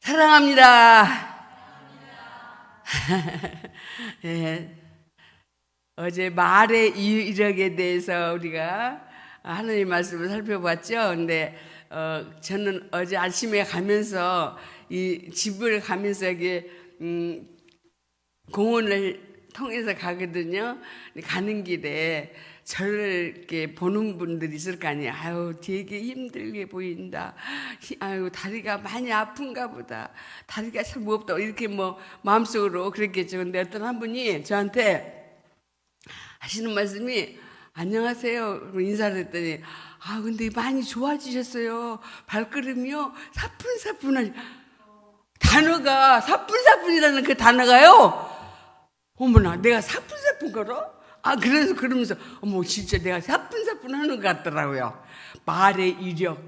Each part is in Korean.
사랑합니다. 예, 어제 말의 이력에 대해서 우리가 하나님 말씀을 살펴봤죠. 근데 저는 어제 아침에 가면서 이 집을 가면서 이게 공원을 통해서 가거든요. 가는 길에 저를 이렇게 보는 분들이 있을 거 아니에요. 아유, 되게 힘들게 보인다. 아유, 다리가 많이 아픈가 보다. 다리가 참 무겁다. 이렇게 뭐 마음속으로 그랬겠죠. 근데 어떤 한 분이 저한테 하시는 말씀이 안녕하세요. 인사를 했더니 근데 많이 좋아지셨어요. 발걸음이요. 사뿐사뿐하지. 단어가 사뿐사뿐이라는 그 단어가요. 어머나, 내가 사뿐사뿐 걸어? 그래서 그러면서 어머, 진짜 내가 사뿐사뿐 하는 것 같더라고요. 말의 이력.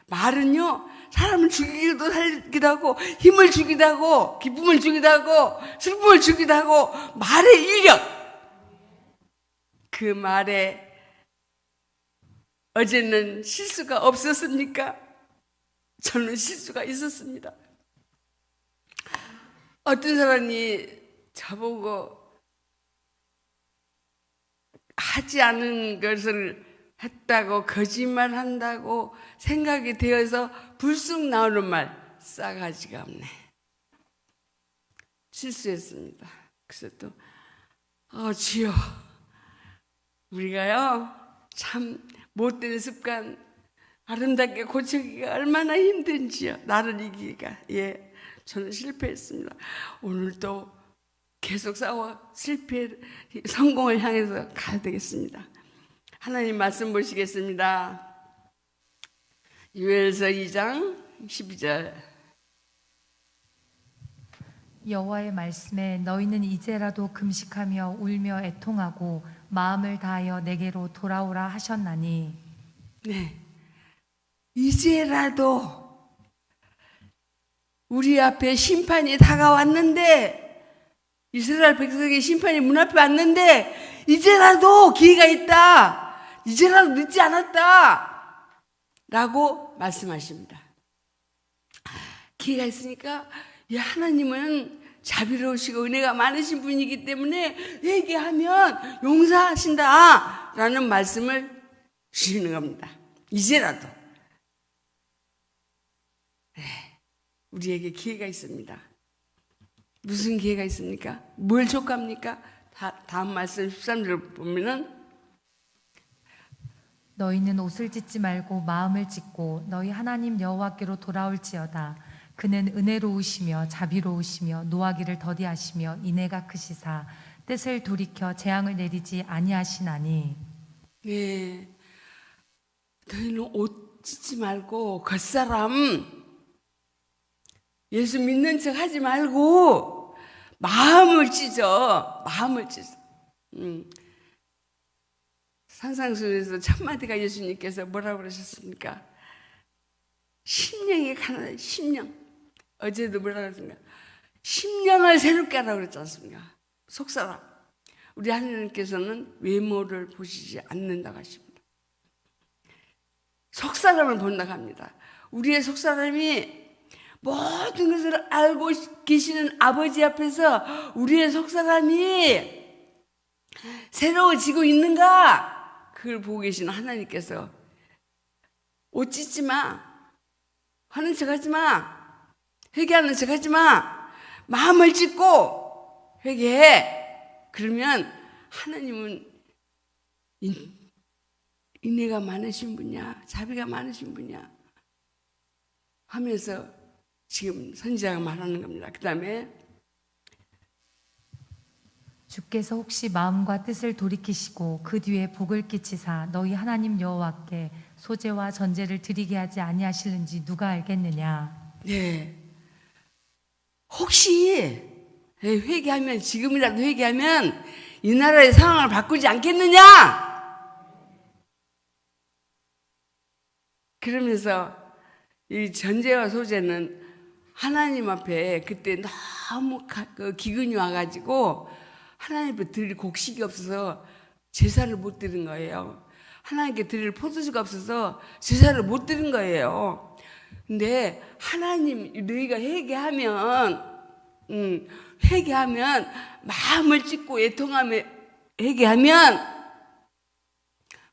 말은요, 사람을 죽이기도 살기도 하고, 힘을 주기도 하고, 기쁨을 주기도 하고, 슬픔을 주기도 하고, 말의 이력. 그 말에 어제는 실수가 없었습니까? 저는 실수가 있었습니다. 어떤 사람이 저보고 하지 않은 것을 했다고 거짓말한다고 생각이 되어서 불쑥 나오는 말, 싸가지가 없네. 실수했습니다. 그래서 또 주여, 우리가요 참 못된 습관 아름답게 고치기가 얼마나 힘든지요. 나를 이기기가. 저는 실패했습니다. 오늘도 계속 싸워 성공을 향해서 가야 되겠습니다. 하나님 말씀 보시겠습니다. 요엘서 2장 12절. 여호와의 말씀에 너희는 이제라도 금식하며 울며 애통하고 마음을 다하여 내게로 돌아오라 하셨나니. 네, 이제라도 우리 앞에 심판이 다가왔는데, 이스라엘 백성의 심판이 문 앞에 왔는데 이제라도 기회가 있다, 이제라도 늦지 않았다 라고 말씀하십니다. 기회가 있으니까 하나님은 자비로우시고 은혜가 많으신 분이기 때문에 회개하면 용서하신다 라는 말씀을 주시는 겁니다. 이제라도 우리에게 기회가 있습니다. 무슨 기회가 있습니까? 뭘 족합니까? 다음 말씀 13절 보면은 너희는 옷을 찢지 말고 마음을 찢고 너희 하나님 여호와께로 돌아올지어다. 그는 은혜로우시며 자비로우시며 노하기를 더디하시며 인애가 크시사 뜻을 돌이켜 재앙을 내리지 아니하시나니. 네, 너희는 옷 찢지 말고 겉사람 예수 믿는 척 하지 말고 마음을 찢어. 마음을 찢어. 산상수에서 첫 마디가 예수님께서 뭐라고 그러셨습니까? 심령이 가난해. 심령. 어제도 뭐라고 그랬습니까? 심령을 새롭게 하라고 그랬지 않습니까? 속사람. 우리 하나님께서는 외모를 보시지 않는다고 하십니다. 속사람을 본다고 합니다. 우리의 속사람이 모든 것을 알고 계시는 아버지 앞에서 우리의 속사람이 새로워지고 있는가, 그걸 보고 계시는 하나님께서 옷 찢지 마, 하는 척 하지 마, 회개하는 척 하지 마, 마음을 찢고 회개해. 그러면 하나님은 인애가 많으신 분이야, 자비가 많으신 분이야 하면서 지금 선지자가 말하는 겁니다. 그 다음에 주께서 혹시 마음과 뜻을 돌이키시고 그 뒤에 복을 끼치사 너희 하나님 여호와께 소제와 전제를 드리게 하지 아니하실는지 누가 알겠느냐. 네, 혹시 회개하면, 지금이라도 회개하면 이 나라의 상황을 바꾸지 않겠느냐. 그러면서 이 전제와 소제는 하나님 앞에 그때 너무 기근이 와가지고 하나님 앞에 드릴 곡식이 없어서 제사를 못 드린 거예요. 하나님께 드릴 포도주가 없어서 제사를 못 드린 거예요. 근데 하나님 너희가 회개하면 마음을 찢고 애통하며 회개하면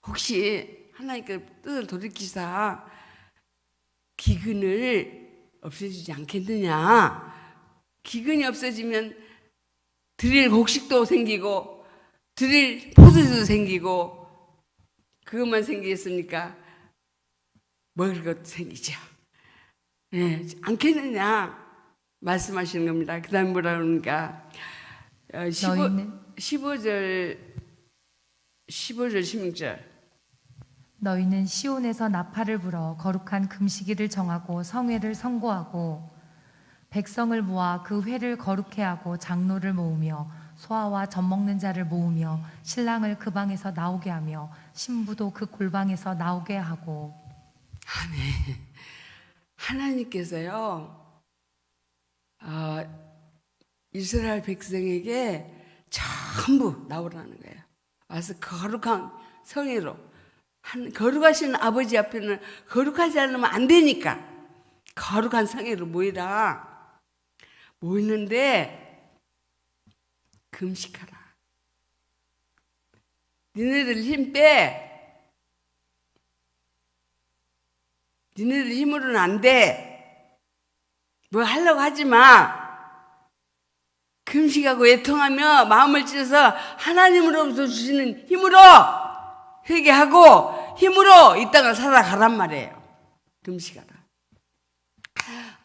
혹시 하나님께 뜻을 돌이키사 기근을 없애주지 않겠느냐. 기근이 없어지면 드릴 곡식도 생기고 드릴 포도주도 생기고 그것만 생기겠습니까? 먹을 것도 생기죠. 예, 않겠느냐 말씀하시는 겁니다. 그 다음 뭐라 그러니까 15절 16절 너희는 시온에서 나팔을 불어 거룩한 금식일을 정하고 성회를 선고하고 백성을 모아 그 회를 거룩해 하고 장로를 모으며 소아와 젖 먹는 자를 모으며 신랑을 그 방에서 나오게 하며 신부도 그 골방에서 나오게 하고. 아멘. 하나님께서요 이스라엘 백성에게 전부 나오라는 거예요. 와서 거룩한 성회로 거룩하신 아버지 앞에는 거룩하지 않으면 안 되니까 거룩한 성회로 모이라. 모이는데 금식하라. 니네들 힘 빼. 니네들 힘으로는 안 돼. 뭐 하려고 하지 마. 금식하고 애통하며 마음을 찢어서 하나님으로부터 주시는 힘으로 회개하고 힘으로 이 땅을 살아가란 말이에요. 금식하라.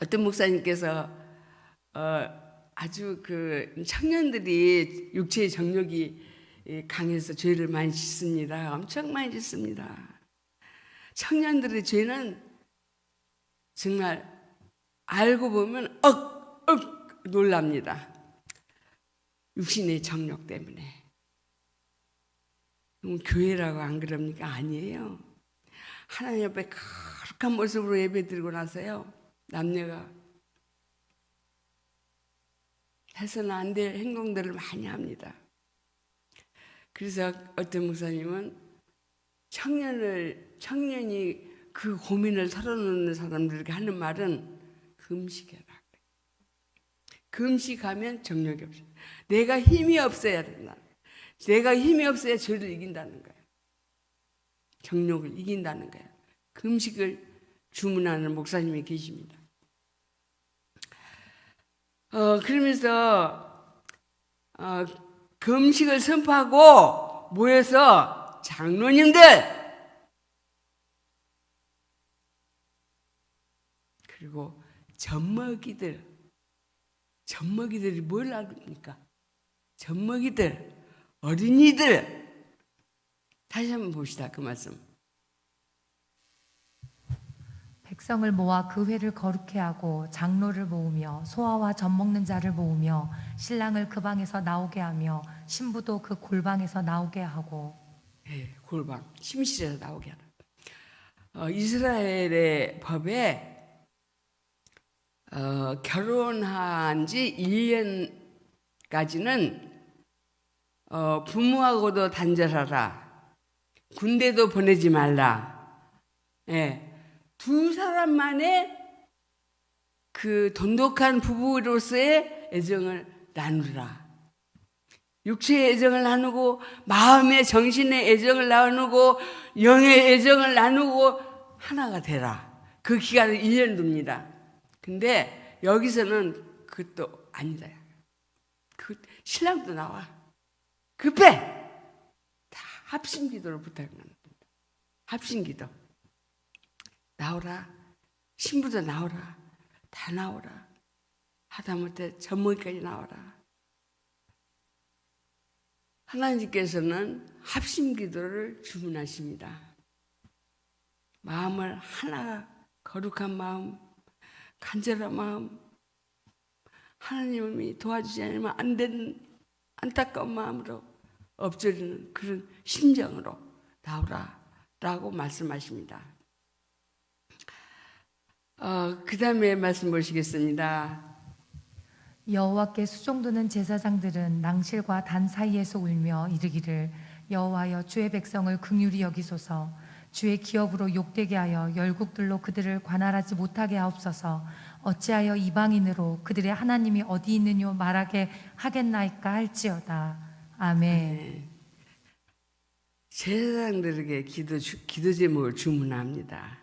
어떤 목사님께서 아주 그 청년들이 육체의 정욕이 강해서 죄를 많이 짓습니다. 엄청 많이 짓습니다. 청년들의 죄는 정말 알고 보면 놀랍니다. 육신의 정욕 때문에. 교회라고 안 그럽니까? 아니에요. 하나님 옆에 거룩한 모습으로 예배 드리고 나서요, 남녀가 해서는 안 될 행동들을 많이 합니다. 그래서 어떤 목사님은 청년이 그 고민을 털어놓는 사람들에게 하는 말은 금식해라. 금식하면 정욕이 없어요. 내가 힘이 없어야 된다. 내가 힘이 없어야 죄를 이긴다는 거예요. 정욕을 이긴다는 거예요. 금식을 주문하는 목사님이 계십니다. 그러면서 금식을 선포하고 모여서 장로님들 그리고 젖먹이들이 뭘 알습니까? 젖먹이들, 어린이들. 다시 한번 봅시다. 그 말씀. 백성을 모아 그 회를 거룩해 하고 장로를 모으며 소아와 젖 먹는 자를 모으며 신랑을 그 방에서 나오게 하며 신부도 그 골방에서 나오게 하고. 네, 골방, 침실에서 나오게 하라. 이스라엘의 법에 결혼한 지 1년까지는 부모하고도 단절하라. 군대도 보내지 말라. 예. 두 사람만의 그 돈독한 부부로서의 애정을 나누라. 육체의 애정을 나누고 마음의 정신의 애정을 나누고 영의 애정을 나누고 하나가 되라. 그 기간은 1년 둡니다. 근데 여기서는 그것도 아니다. 그 신랑도 나와. 급해. 다 합심기도를 부탁합니다. 합심기도. 나오라. 신부도 나오라. 다 나오라. 하다못해 젖먹이까지 나오라. 하나님께서는 합심기도를 주문하십니다. 마음을 하나, 거룩한 마음, 간절한 마음, 하나님이 도와주지 않으면 안 되는 안타까운 마음으로 엎드리는 그런 심정으로 나오라 라고 말씀하십니다. 그 다음에 말씀 보시겠습니다. 여호와께 수종드는 제사장들은 낭실과 단 사이에서 울며 이르기를 여호와여 주의 백성을 긍휼히 여기소서. 주의 기업으로 욕되게 하여 열국들로 그들을 관할하지 못하게 하옵소서. 어찌하여 이방인으로 그들의 하나님이 어디 있느뇨 말하게 하겠나이까 할지어다. 아멘. 제사장들에게 기도 제목을 주문합니다.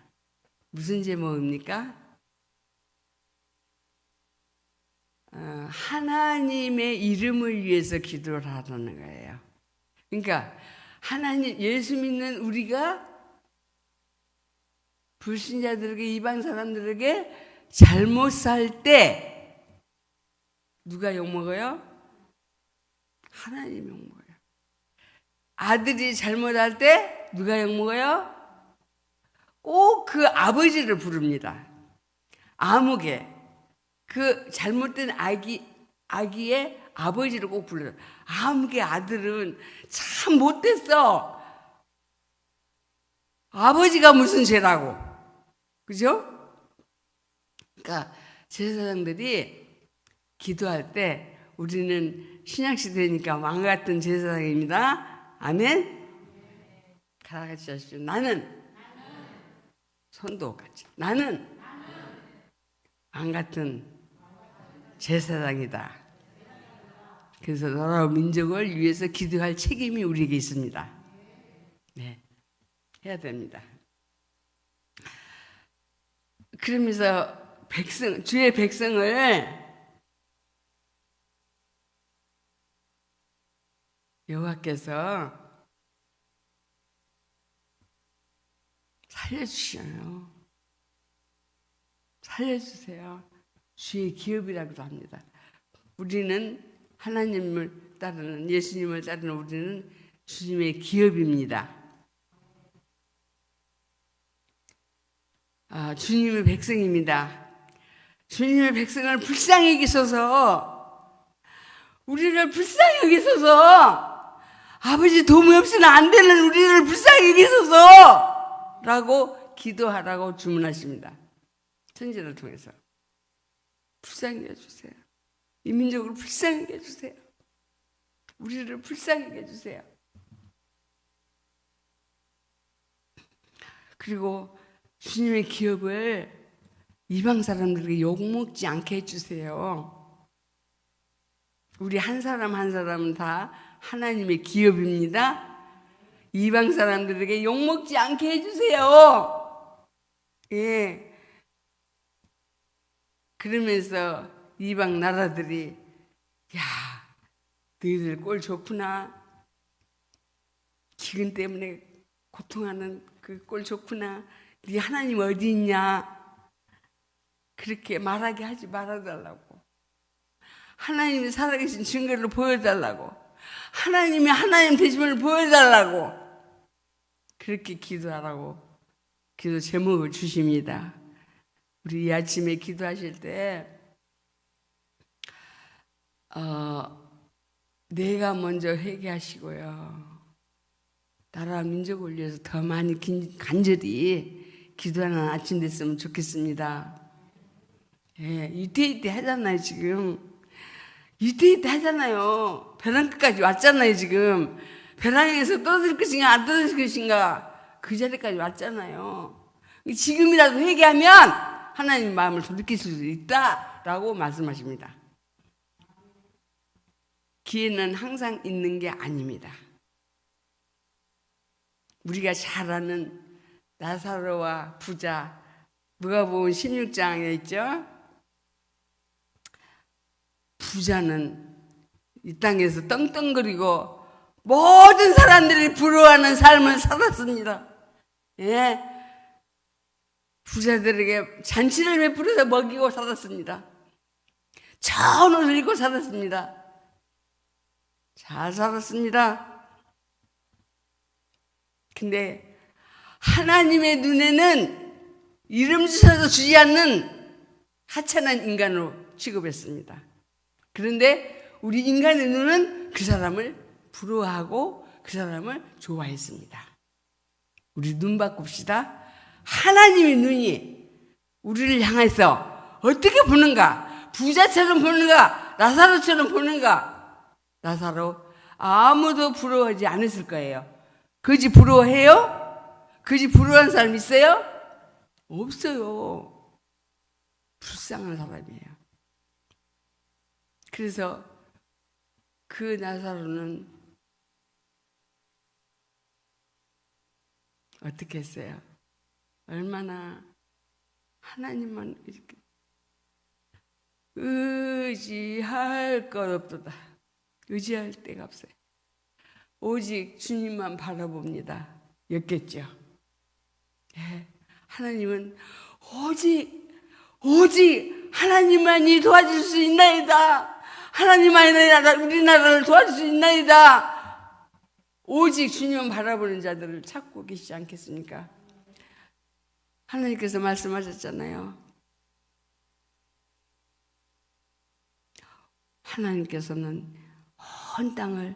무슨 제목입니까? 하나님의 이름을 위해서 기도를 하라는 거예요. 그러니까 하나님, 예수 믿는 우리가 불신자들에게, 이방 사람들에게 잘못 살 때 누가 욕먹어요? 하나님이 욕먹어요. 아들이 잘못할 때 누가 욕먹어요? 꼭 그 아버지를 부릅니다. 아무개. 그 잘못된 아기의 아버지를 꼭 불러요. 아무개 아들은 참 못됐어. 아버지가 무슨 죄라고. 그죠? 그러니까 제사장들이 기도할 때 우리는 신약시대니까 왕 같은 제사장입니다. 아멘? 같이 하시죠. 나는 손도 같이. 나는 왕 같은 제사장이다. 그래서 나라와 민족을 위해서 기도할 책임이 우리에게 있습니다. 네, 해야 됩니다. 그러면서 주의 백성을 여호와께서 살려주셔요. 살려주세요. 주의 기업이라고도 합니다. 우리는 하나님을 따르는, 예수님을 따르는 우리는 주님의 기업입니다. 주님의 백성입니다. 주님의 백성을 불쌍히 여기소서. 우리를 불쌍히 여기소서. 아버지 도움이 없으면 안 되는 우리를 불쌍히 여기소서 라고 기도하라고 주문하십니다. 선지자를 통해서 불쌍히 해주세요. 이 민족을 불쌍히 해주세요. 우리를 불쌍히 해주세요. 그리고 주님의 기업을 이방 사람들에게 욕먹지 않게 해주세요. 우리 한 사람 한 사람은 다 하나님의 기업입니다. 이방 사람들에게 욕먹지 않게 해주세요. 예. 그러면서 이방 나라들이 야, 너희들 꼴 좋구나. 기근 때문에 고통하는 그 꼴 좋구나. 네 하나님 어디 있냐? 그렇게 말하게 하지 말아달라고. 하나님이 살아계신 증거를 보여달라고. 하나님이 하나님 되심을 보여달라고. 그렇게 기도하라고 기도 제목을 주십니다. 우리 이 아침에 기도하실 때 내가 먼저 회개하시고요. 나라와 민족을 위해서 더 많이 간절히 기도하는 아침 됐으면 좋겠습니다. 예, 유태인때 하잖아요, 지금. 유태인때 하잖아요. 벼랑 끝까지 왔잖아요, 지금. 벼랑에서 떨어질 것인가, 안 떨어질 것인가, 그 자리까지 왔잖아요. 지금이라도 회개하면 하나님 마음을 돌이킬 수 있다라고 말씀하십니다. 기회는 항상 있는 게 아닙니다. 우리가 잘 아는 나사로와 부자, 누가복음 16장에 있죠. 부자는 이 땅에서 떵떵거리고 모든 사람들이 부러워하는 삶을 살았습니다. 예, 부자들에게 잔치를 베풀어서 먹이고 살았습니다. 좋은 옷을 입고 살았습니다. 잘 살았습니다. 근데 하나님의 눈에는 이름 주셔서 주지 않는 하찮은 인간으로 취급했습니다. 그런데 우리 인간의 눈은 그 사람을 부러워하고 그 사람을 좋아했습니다. 우리 눈 바꿉시다. 하나님의 눈이 우리를 향해서 어떻게 보는가? 부자처럼 보는가? 나사로처럼 보는가? 나사로 아무도 부러워하지 않았을 거예요. 그지 부러워해요? 그지 부러워하는 사람 있어요? 없어요. 불쌍한 사람이에요. 그래서 그 나사로는 어떻게 했어요? 얼마나 하나님만 이렇게 의지할 것 없도다. 의지할 데가 없어요. 오직 주님만 바라봅니다. 였겠죠. 네. 하나님은 오직 하나님만이 도와줄 수 있나이다. 하나님만이 우리나라를 도와줄 수 있나이다. 오직 주님만 바라보는 자들을 찾고 계시지 않겠습니까? 하나님께서 말씀하셨잖아요. 하나님께서는 온 땅을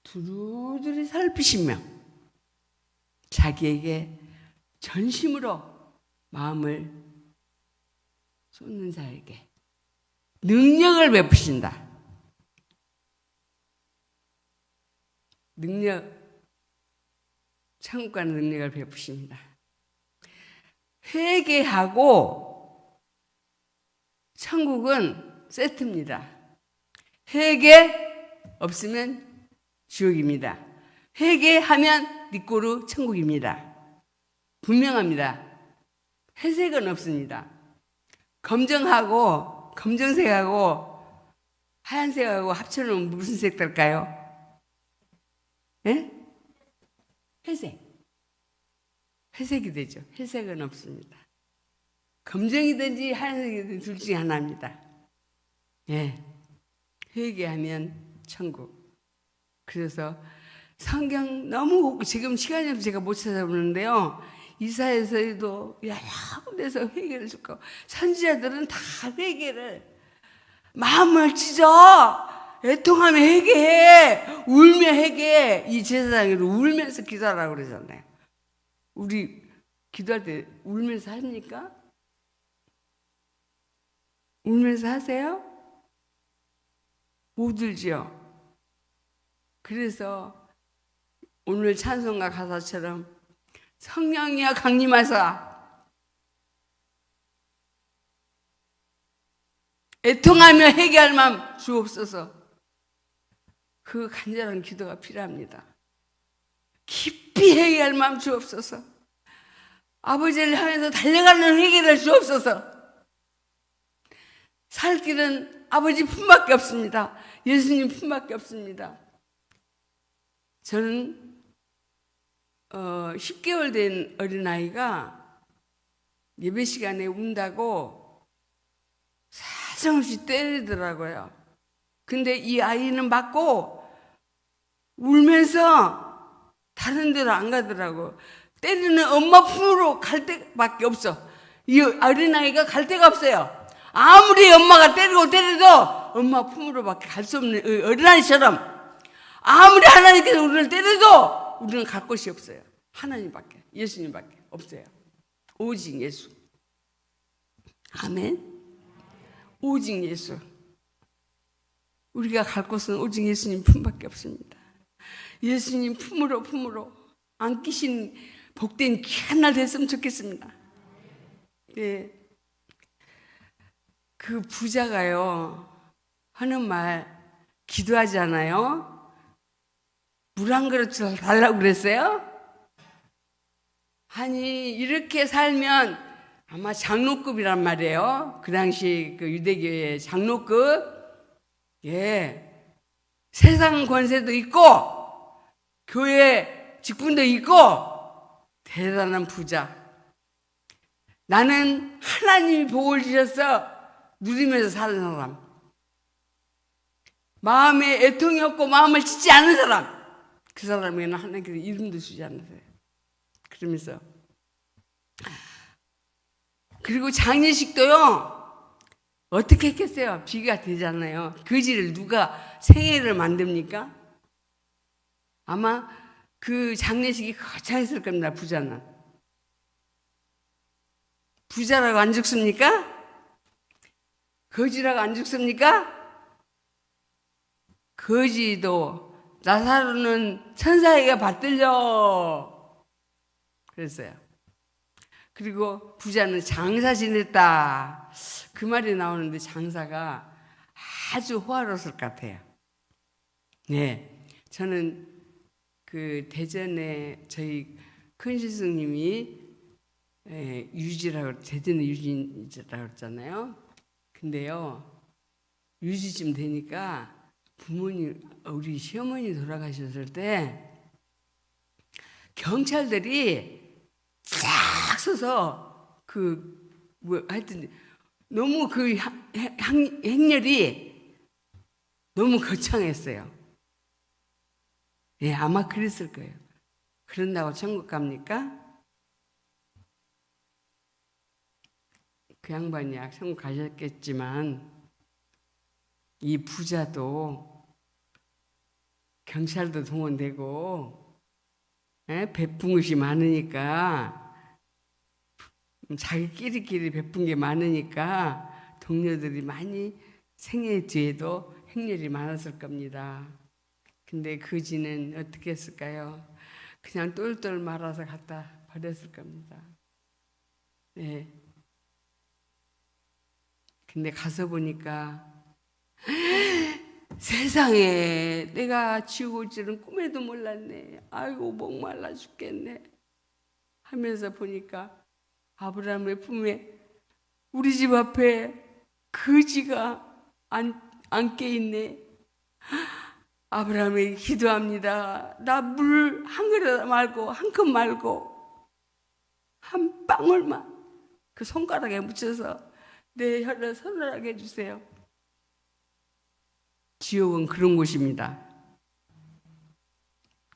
두루두루 살피시며 자기에게 전심으로 마음을 쏟는 자에게 능력을 베푸신다. 천국 가는 능력을 베푸십니다. 회개하고 천국은 세트입니다. 회개 없으면 지옥입니다. 회개하면 니꼬르 천국입니다. 분명합니다. 회색은 없습니다. 검정색하고 하얀색하고 합쳐놓으면 무슨 색 될까요? 예? 회색이 되죠. 회색은 없습니다. 검정이든지 하얀색이든지 둘 중에 하나입니다. 예. 회개하면 천국. 그래서 성경 너무 지금 시간이 없어서 제가 못 찾아보는데요. 이사야서에도 여러 군데서 회개를 줬고 선지자들은 다 회개를 마음을 찢어 애통하며 회개해 울며 회개해. 이 제사장이 울면서 기도하라고 그러잖아요. 우리 기도할 때 울면서 합니까? 울면서 하세요? 못 울지요. 그래서 오늘 찬송가 가사처럼 성령이여 강림하사 애통하며 회개할 마음 주옵소서. 그 간절한 기도가 필요합니다. 깊이 회개할 마음 주옵소서. 아버지를 향해서 달려가는 회개를 주옵소서. 살 길은 아버지 품밖에 없습니다. 예수님 품밖에 없습니다. 저는 10개월 된 어린아이가 예배 시간에 운다고 사정없이 때리더라고요. 근데 이 아이는 맞고 울면서 다른 데로 안 가더라고. 때리는 엄마 품으로 갈 데밖에 없어. 이 어린아이가 갈 데가 없어요. 아무리 엄마가 때려도 엄마 품으로밖에 갈 수 없는 어린아이처럼 아무리 하나님께서 우리를 때려도 우리는 갈 곳이 없어요. 하나님밖에, 예수님밖에 없어요. 오직 예수. 아멘. 오직 예수. 우리가 갈 곳은 오직 예수님 품밖에 없습니다. 예수님 품으로 안기신 복된 귀한 날 됐으면 좋겠습니다. 네. 그 부자가요 하는 말 기도하지 않아요? 물 한 그릇 달라고 그랬어요? 아니 이렇게 살면 아마 장로급이란 말이에요. 그 당시 그 유대교의 장로급. 예, 세상 권세도 있고 교회 직분도 있고 대단한 부자. 나는 하나님이 복을 주셔서 누리면서 사는 사람. 마음에 애통이 없고 마음을 찢지 않는 사람. 그 사람에게는 하나님께서 이름도 주지 않으세요. 그러면서 그리고 장례식도요 어떻게 했겠어요? 비가 되잖아요. 거지를 누가 생애를 만듭니까? 아마 그 장례식이 거창했을 겁니다. 부자는. 부자라고 안 죽습니까? 거지라고 안 죽습니까? 거지도 나사로는 천사에게 받들려 그랬어요. 그리고 부자는 장사 지냈다. 그 말이 나오는데 장사가 아주 호화로웠을 것 같아요. 네, 저는 그 대전에 저희 큰 스승님이 유지라고, 대전의 유지라고 했잖아요. 근데요, 유지쯤 되니까 부모님, 우리 시어머니 돌아가셨을 때 경찰들이 쫙 서서 하여튼 너무 그 행렬이 너무 거창했어요. 예, 아마 그랬을 거예요. 그런다고 천국 갑니까? 그 양반이 천국 가셨겠지만 이 부자도 경찰도 동원되고 베푼 것이 많으니까 자기끼리끼리 베푼 게 많으니까 동료들이 많이 생애 뒤에도 행렬이 많았을 겁니다. 근데 그지는 어떻게 했을까요? 그냥 똘똘 말아서 갖다 버렸을 겁니다. 네. 근데 가서 보니까 세상에 내가 지옥 올 줄은 꿈에도 몰랐네. 아이고 목말라 죽겠네 하면서 보니까 아브라함의 품에 우리 집 앞에 거지가 안겨 있네. 아브라함이 기도합니다. 나 물 한 그릇 말고 한 컵 말고 한 방울만 그 손가락에 묻혀서 내 혀를 서늘하게 해주세요. 지옥은 그런 곳입니다.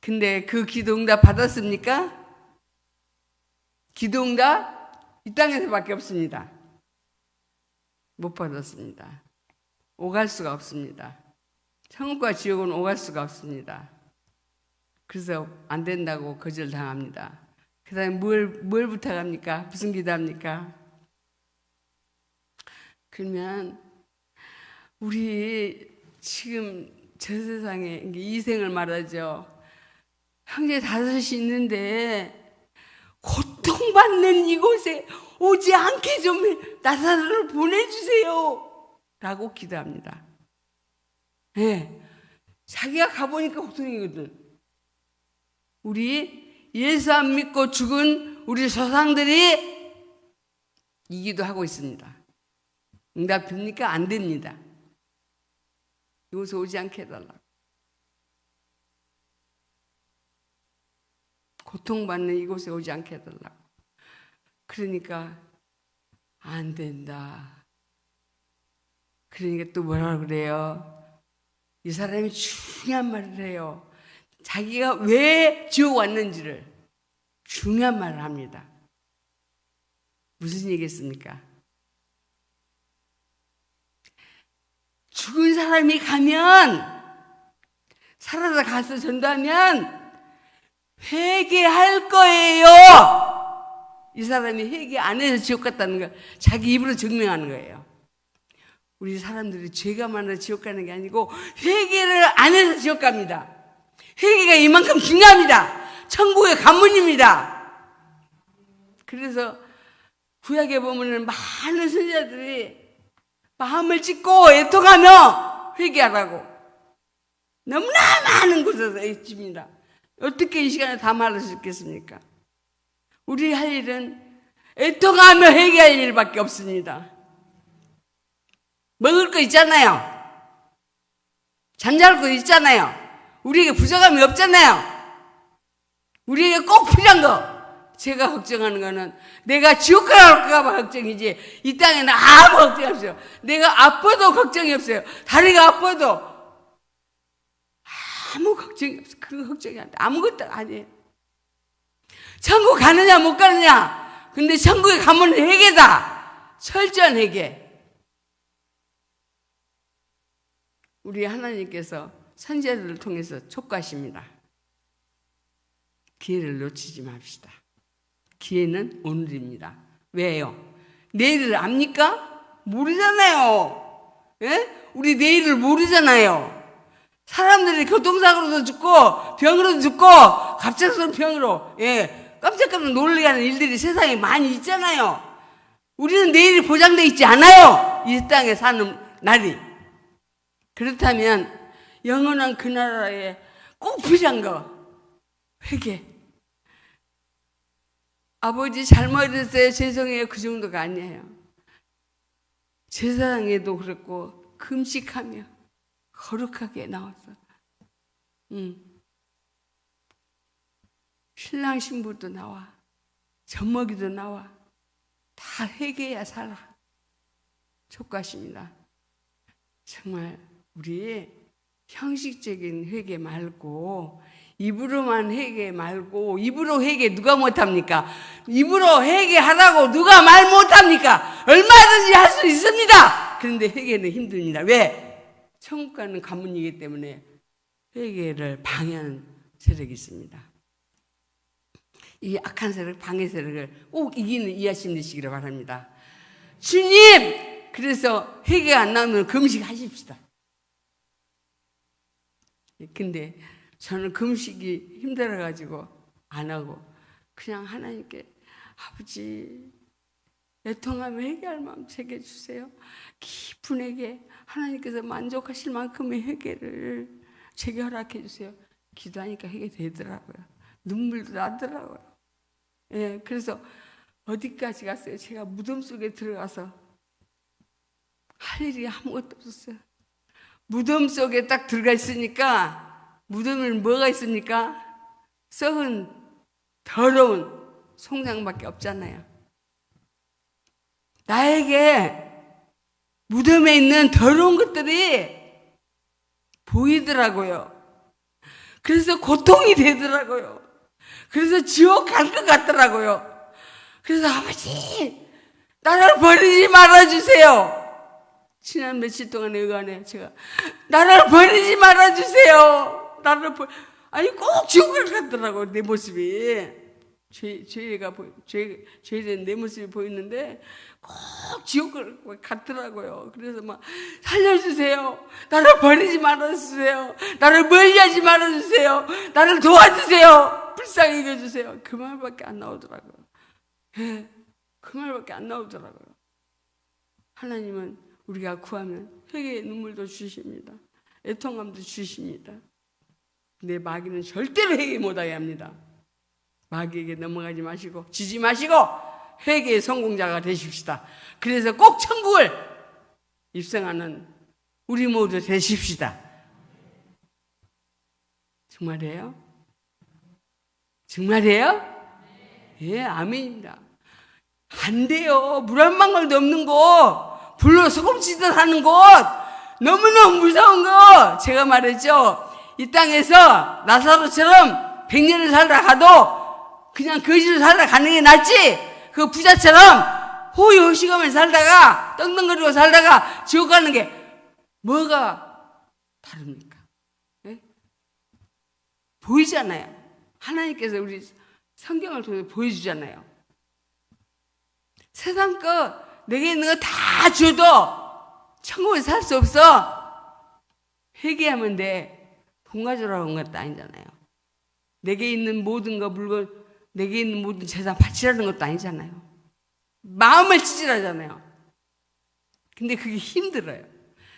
근데 그 기도응답 받았습니까? 기도응답 이 땅에서밖에 없습니다. 못 받았습니다. 오갈 수가 없습니다. 천국과 지옥은 오갈 수가 없습니다. 그래서 안 된다고 거절당합니다. 그 다음에 뭘 부탁합니까? 무슨 기도합니까? 그러면 우리 지금 저 세상에 이 생을 말하죠. 형제 다섯이 있는데 고통받는 이곳에 오지 않게 좀 나사로를 보내주세요 라고 기도합니다. 네. 자기가 가보니까 고통이거든. 우리 예수 안 믿고 죽은 우리 조상들이 이 기도하고 있습니다. 응답 됩니까? 안 됩니다. 이곳에 오지 않게 해달라고. 고통받는 이곳에 오지 않게 해달라고. 그러니까 안 된다. 그러니까 또 뭐라 그래요? 이 사람이 중요한 말을 해요. 자기가 왜 지옥 왔는지를 중요한 말을 합니다. 무슨 얘기겠습니까? 죽은 사람이 가면, 살아서 가서 전도하면 회개할 거예요. 이 사람이 회개 안 해서 지옥 갔다는 걸 자기 입으로 증명하는 거예요. 우리 사람들이 죄가 많아서 지옥 가는 게 아니고 회개를 안 해서 지옥 갑니다. 회개가 이만큼 중요합니다. 천국의 관문입니다. 그래서 구약에 보면은 많은 선지자들이 마음을 찢고 애통하며 회개하라고 너무나 많은 곳에서 애집니다. 어떻게 이 시간에 다 말할 수 있겠습니까? 우리 할 일은 애통하며 회개할 일밖에 없습니다. 먹을 거 있잖아요. 잠잘 거 있잖아요. 우리에게 부족함이 없잖아요. 우리에게 꼭 필요한 거. 제가 걱정하는 거는 내가 지옥 갈까 봐 걱정이지 이 땅에는 아무 걱정이 없어요. 내가 아파도 걱정이 없어요. 다리가 아파도 아무 걱정이 없어요. 그 걱정이 안 돼. 아무것도 아니에요. 천국 가느냐 못 가느냐. 근데 천국에 가면 회개다. 철저한 회개. 우리 하나님께서 선지자들을 통해서 촉구하십니다. 기회를 놓치지 맙시다. 기회는 오늘입니다. 왜요? 내일을 압니까? 모르잖아요. 예? 우리 내일을 모르잖아요. 사람들이 교통사고로도 죽고 병으로도 죽고 갑작스러운 병으로 깜짝깜짝 놀라게 하는 일들이 세상에 많이 있잖아요. 우리는 내일이 보장되어 있지 않아요. 이 땅에 사는 날이. 그렇다면 영원한 그 나라에 꼭 필요한 거 회개. 아버지 잘못했어요, 죄송해요, 그 정도가 아니에요. 제사장에도 그랬고 금식하며 거룩하게 나왔어. 신랑 신부도 나와, 젖먹이도 나와. 다 회개해야 살아. 촉구하십니다. 정말 우리 형식적인 회개 말고, 입으로만 회개 말고, 입으로 회개 누가 못합니까? 입으로 회개하라고 누가 말 못합니까? 얼마든지 할 수 있습니다. 그런데 회개는 힘듭니다. 왜? 천국 가는 관문이기 때문에 회개를 방해하는 세력이 있습니다. 이 악한 세력, 방해 세력을 꼭 이기는 이하심 되시기를 바랍니다. 주님! 그래서 회개가 안 나오면 금식하십시다. 근데 저는 금식이 힘들어가지고 안 하고 그냥 하나님께 아버지 애통하며 회개할 마음 제게 주세요. 깊은 회개, 하나님께서 만족하실 만큼의 회개를 제게 허락해 주세요. 기도하니까 회개되더라고요. 눈물도 나더라고요. 예, 그래서 어디까지 갔어요? 제가 무덤 속에 들어가서 할 일이 아무것도 없었어요. 무덤 속에 딱 들어가 있으니까, 무덤에는 뭐가 있습니까? 썩은 더러운 송장밖에 없잖아요. 나에게 무덤에 있는 더러운 것들이 보이더라고요. 그래서 고통이 되더라고요. 그래서 지옥 갈 것 같더라고요. 그래서 아버지, 나를 버리지 말아주세요. 지난 며칠 동안 의관에 제가 나를 버리지 말아주세요. 아니 꼭 지옥을 갔더라고요. 내 모습이 죄된 내 모습이 보이는데 꼭 지옥을 갔더라고요. 그래서 막 살려주세요. 나를 버리지 말아주세요. 나를 멀리하지 말아주세요. 나를 도와주세요. 불쌍히 여겨주세요. 그 말밖에 안 나오더라고요. 예, 그 말밖에 안 나오더라고요. 하나님은 우리가 구하면 회개의 눈물도 주십니다. 애통함도 주십니다. 근데 마귀는 절대로 회개 못하게 합니다. 마귀에게 넘어가지 마시고 지지 마시고 회개의 성공자가 되십시다. 그래서 꼭 천국을 입성하는 우리 모두 되십시다. 정말이에요? 정말이에요? 예, 아멘입니다. 안 돼요. 물 한 방울도 없는 곳, 불로 소금치듯 하는 곳, 너무너무 무서운 거. 제가 말했죠. 이 땅에서 나사로처럼 100년을 살다 가도 그냥 거지로 살다 가는 게 낫지, 그 부자처럼 호의호식하며 살다가 떵떵거리고 살다가 지옥 가는 게 뭐가 다릅니까? 네? 보이잖아요. 하나님께서 우리 성경을 통해서 보여주잖아요. 세상 거 내게 있는 거 다 줘도 천국에 살 수 없어. 회개하면 돼. 돈 가져라고 한 것도 아니잖아요. 내게 있는 모든 거, 물건, 내게 있는 모든 재산 바치라는 것도 아니잖아요. 마음을 찌질하잖아요. 근데 그게 힘들어요.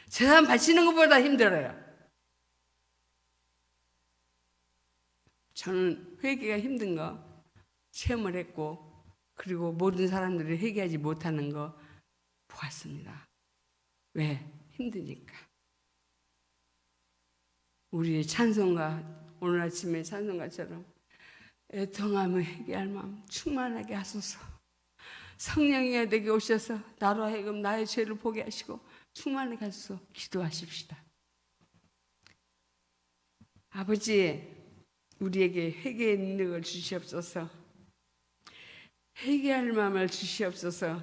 재산 바치는 것보다 힘들어요. 저는 회개가 힘든 거 체험을 했고, 그리고 모든 사람들이 회개하지 못하는 거 보았습니다. 왜? 힘드니까. 우리의 찬송가, 오늘 아침에 찬송가처럼 애통하며 회개할 마음 충만하게 하소서. 성령이 내게 오셔서 나로 하여금 나의 죄를 보게 하시고 충만하게 하소서. 기도하십시다. 아버지, 우리에게 회개의 능력을 주시옵소서. 회개할 마음을 주시옵소서.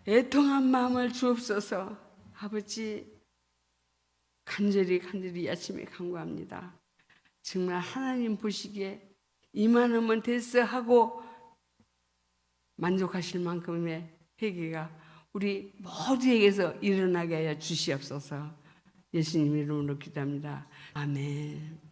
애통한 마음을 주옵소서. 아버지, 간절히 이 아침에 간구합니다. 정말 하나님 보시기에 이만하면 됐어 하고 만족하실 만큼의 회개가 우리 모두에게서 일어나게 하여 주시옵소서. 예수님 이름으로 기도합니다. 아멘.